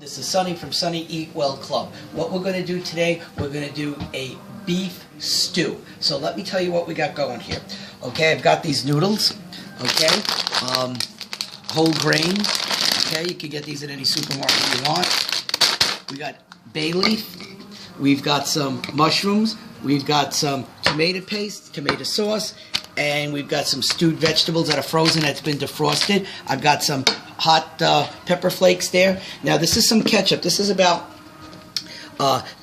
This is Sonny from Sonny Eat Well Club. What we're going to do today, we're going to do a beef stew. So let me tell you what we got going here. Okay, I've got these noodles. Okay, whole grain. Okay, you can get these at any supermarket you want. We got bay leaf. We've got some mushrooms. We've got some tomato paste, tomato sauce, and we've got some stewed vegetables that are frozen that's been defrosted. I've got some hot pepper flakes there. Now this is some ketchup. This is about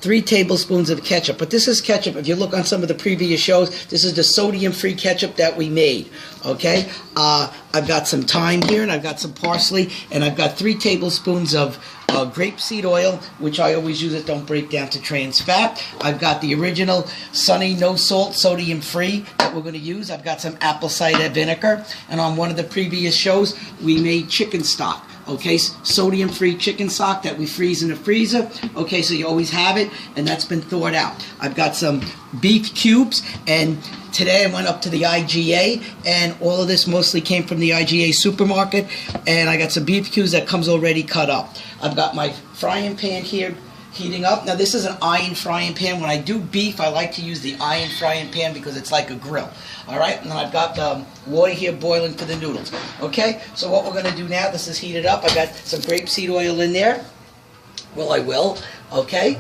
3 tablespoons of ketchup. But this is ketchup. If you look on some of the previous shows, this is the sodium-free ketchup that we made. Okay? I've got some thyme here, and I've got some parsley, and I've got 3 tablespoons of grapeseed oil, which I always use it, don't break down to trans fat. I've got the original Sonny no salt, sodium-free that we're going to use. I've got some apple cider vinegar, and on one of the previous shows, we made chicken stock. Okay, sodium-free chicken stock that we freeze in the freezer. Okay, so you always have it, and that's been thawed out. I've got some beef cubes, and today I went up to the IGA, and all of this mostly came from the IGA supermarket, and I got some beef cubes that comes already cut up. I've got my frying pan here heating up. Now this is an iron frying pan. When I do beef, I like to use the iron frying pan because it's like a grill. Alright, and then I've got water here boiling for the noodles. Okay, so what we're going to do now, this is heated up. I got some grapeseed oil in there. Well, I will. Okay.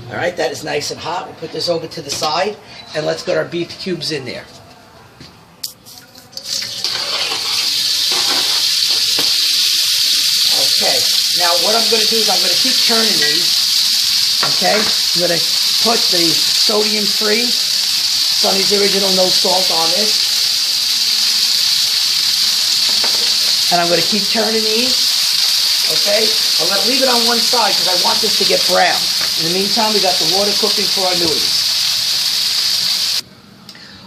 Alright, that is nice and hot. We'll put this over to the side, and let's get our beef cubes in there. Okay, now what I'm going to do is I'm going to keep turning these. Okay, I'm going to put the sodium-free Sonny's original no salt on this. And I'm going to keep turning these. Okay, I'm going to leave it on one side because I want this to get brown. In the meantime, we got the water cooking for our noodles.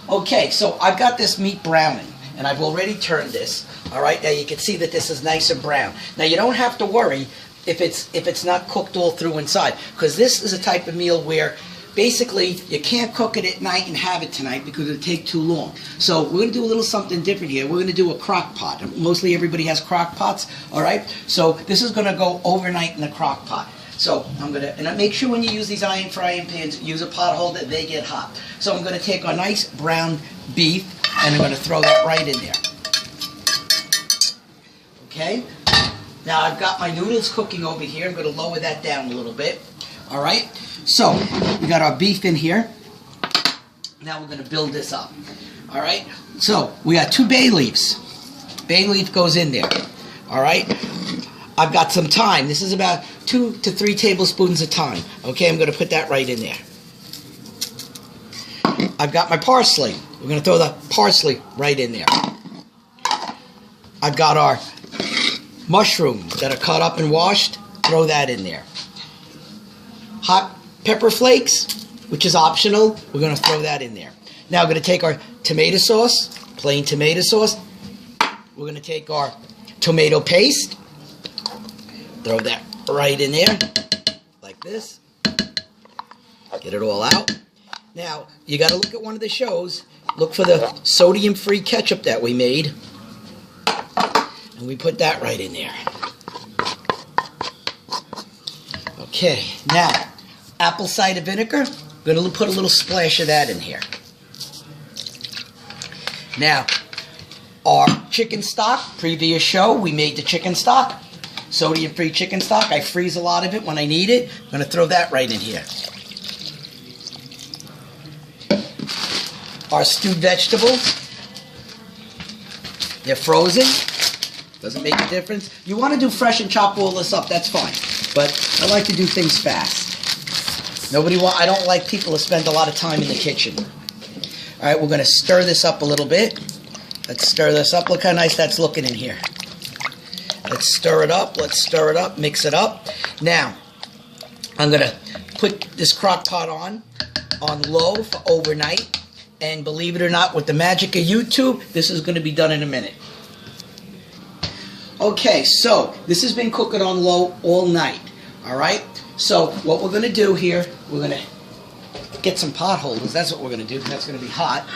Okay, so I've got this meat browning, and I've already turned this. All right, now you can see that this is nice and brown. Now you don't have to worry if it's not cooked all through inside, because this is a type of meal where basically you can't cook it at night and have it tonight because it'll take too long. So we're going to do a little something different here. We're going to do a crock pot. Mostly everybody has crock pots, all right? So this is going to go overnight in the crock pot. So I'm going to, and make sure when you use these iron frying pans, use a pot holder, they get hot. So I'm going to take our nice brown beef, and I'm going to throw that right in there. Okay? Now I've got my noodles cooking over here. I'm going to lower that down a little bit. All right? So we got our beef in here. Now we're going to build this up. All right? So we got 2 bay leaves. Bay leaf goes in there. All right? I've got some thyme. This is about 2 to 3 tablespoons of thyme. Okay, I'm going to put that right in there. I've got my parsley. We're going to throw the parsley right in there. I've got our mushrooms that are cut up and washed. Throw that in there. Hot pepper flakes, which is optional. We're going to throw that in there. Now we're going to take our tomato sauce, plain tomato sauce. We're going to take our tomato paste. Throw that right in there, like this. Get it all out. Now, you got to look at one of the shows. Look for the sodium-free ketchup that we made. And we put that right in there. Okay, now, apple cider vinegar. We're going to put a little splash of that in here. Now, our chicken stock, previous show, we made the chicken stock. Sodium-free chicken stock. I freeze a lot of it when I need it. I'm going to throw that right in here. Our stewed vegetables. They're frozen. Doesn't make a difference. You want to do fresh and chop all this up, that's fine. But I like to do things fast. I don't like people to spend a lot of time in the kitchen. All right, we're going to stir this up a little bit. Let's stir this up. Look how nice that's looking in here. Let's stir it up. Let's stir it up. Mix it up. Now, I'm going to put this crock pot on low for overnight. And believe it or not, with the magic of YouTube, this is going to be done in a minute. Okay, so this has been cooking on low all night. All right? So what we're going to do here, we're going to get some pot holders. That's what we're going to do. That's going to be hot.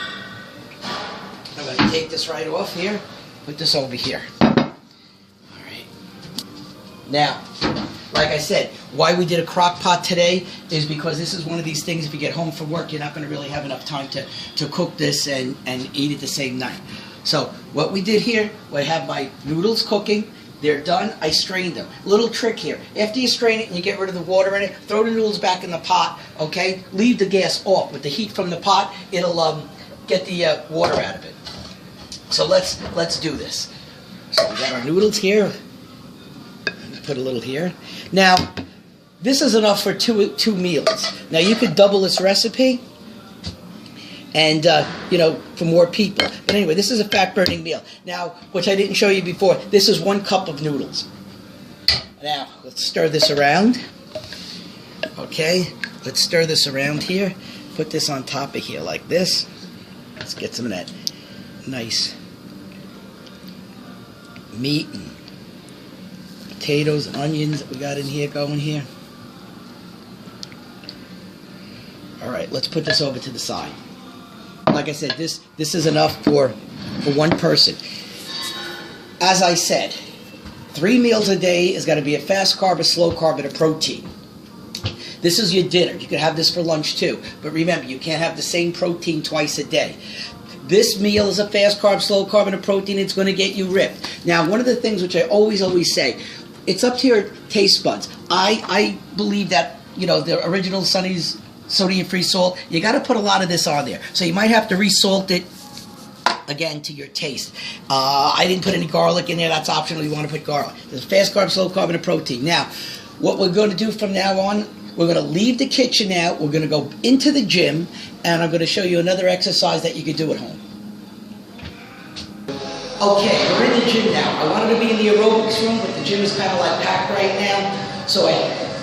I'm going to take this right off here. Put this over here. Now, like I said, why we did a crock pot today is because this is one of these things, if you get home from work, you're not going to really have enough time to cook this and eat it the same night. So what we did here, I have my noodles cooking. They're done. I strained them. Little trick here. After you strain it and you get rid of the water in it, throw the noodles back in the pot, okay? Leave the gas off. With the heat from the pot, it'll get the water out of it. So let's do this. So we got our noodles here. Put a little here. Now, this is enough for two meals. Now, you could double this recipe and, you know, for more people. But anyway, this is a fat-burning meal. Now, which I didn't show you before, this is 1 cup of noodles. Now, let's stir this around. Okay, let's stir this around here. Put this on top of here like this. Let's get some of that nice meat and potatoes and onions that we got in here going here. Alright, let's put this over to the side. Like I said, this is enough for 1 person. As I said, 3 meals a day is got to be a fast carb, a slow carb, and a protein. This is your dinner. You can have this for lunch too. But remember, you can't have the same protein twice a day. This meal is a fast carb, slow carb, and a protein. It's going to get you ripped. Now, one of the things which I always say, it's up to your taste buds. I believe that, you know, the original Sonny's sodium-free salt, you got to put a lot of this on there. So you might have to resalt it again to your taste. I didn't put any garlic in there. That's optional. You want to put garlic. There's a fast carb, slow carb, and a protein. Now, what we're going to do from now on, we're going to leave the kitchen now. We're going to go into the gym, and I'm going to show you another exercise that you can do at home. Okay, we're in the gym now. I wanted to be in the aerobics room, but the gym is kind of like packed right now. So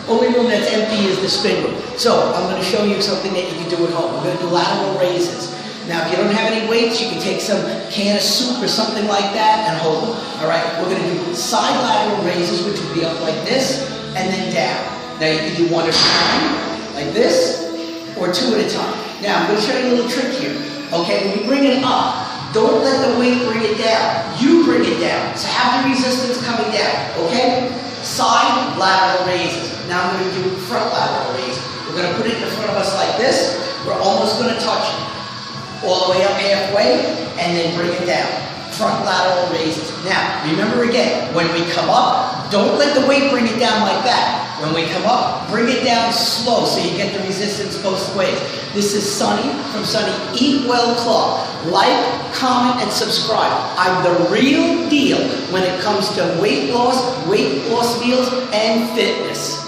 only room that's empty is the spin room. So I'm going to show you something that you can do at home. We're going to do lateral raises. Now, if you don't have any weights, you can take some can of soup or something like that and hold them. All right, we're going to do side lateral raises, which will be up like this and then down. Now, you can do 1 at a time, like this, or 2 at a time. Now, I'm going to show you a little trick here. Okay, when you bring it up, don't let the weight bring it down. You bring it down. So have the resistance coming down, okay? Side lateral raises. Now I'm going to do front lateral raises. We're going to put it in front of us like this. We're almost going to touch it. All the way up halfway, and then bring it down. Front lateral raises. Now, remember again, when we come up, don't let the weight bring it down like that. When we come up, bring it down slow so you get the resistance both ways. This is Sonny from Sonny Eat Well Club. Like, comment, and subscribe. I'm the real deal when it comes to weight loss meals, and fitness.